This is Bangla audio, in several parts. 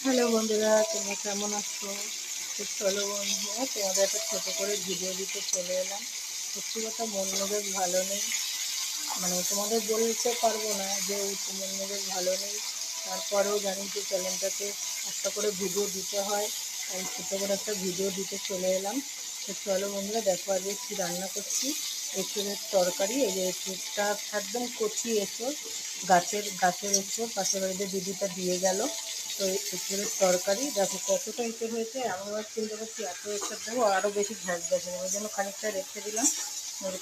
হ্যালো বন্ধুরা, তোমরা কেমন আছো? তো চলো বন্ধুরা, তোমাদের একটা ছোটো করে ভিডিও দিতে চলে এলাম। সত্যি কথা, মন মেজাজ ভালো নেই। মানে তোমাদের বলতে পারবো না যে মন মেজাজ ভালো নেই, তারপরেও জানি যে চ্যানেলটাতে একটা করে ভিডিও দিতে হয়, তাই ছোটো করে একটা ভিডিও দিতে চলে এলাম। তো চলো বন্ধুরা, দেখো আজকে কী রান্না করছি। এঁচোড়ের তরকারি। এই যে এঁচোড়টা একদম কচি এঁচোড়, গাছের এঁচোড়, পাশের বাড়িতে দিদিটা দিয়ে গেল। তো এঁচোড়ের তরকারি দেখো কতটা এঁচোড় হয়েছে। আমি আবার চিন্তা করছি এত এঁচোড় দেবো, আরও বেশি ঘ্যাস গ্যাস হবে, ওই জন্য খানিকটা রেখে দিলাম।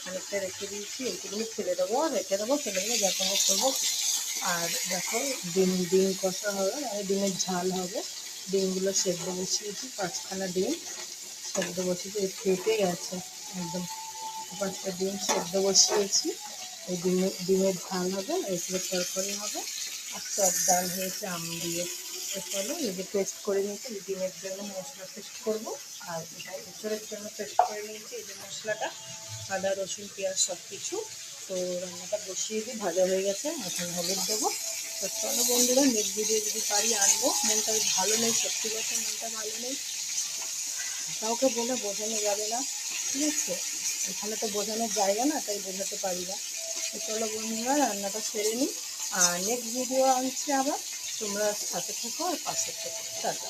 খানিকটা রেখে দিয়েছি, এইগুলো ফেলে দেবো, ফেলে দেবো, যখন করবো। আর দেখো ডিম ডিম কষা হবে, মানে ডিমের ঝাল হবে। ডিমগুলো সেদ্ধ বসিয়েছি, 5খানা ডিম সেদ্ধ বসিয়েছি, ফেটে গেছে একদম। 5টা ডিম সেদ্ধ বসিয়েছি। এই ডিমের ঝাল হবে, এগুলো তরকারি হবে। আর টক ডাল হয়েছে আম দিয়ে। তো চলো এই যে পেস্ট করে নিয়েছি, ডিমের জন্য মশলা পেস্ট করবো। আর এটা এঁচোড়ের জন্য পেস্ট করে নিয়েছি, এই যে মশলাটা, আদা রসুন পেঁয়াজ সব কিছু। তো রান্নাটা বসিয়ে দিই, ভাজা হয়ে গেছে, এখন হলুদ দেবো। তো চলো বন্ধুরা, নেক্সট ভিডিও যদি পারি আনবো। মনটা ভালো নেই, সত্যি কথা মনটা ভালো নেই। কাউকে বলে বোঝানো যাবে না, ঠিক আছে? এখানে তো বোঝানোর জায়গা না, তাই বোঝাতে পারি না। তো চলো বন্ধুরা, রান্নাটা সেরে নিই, আর নেক্সট ভিডিও আনছি আবার। তোমরা সাথে থেকো আর পাশে থেকো। টাটা।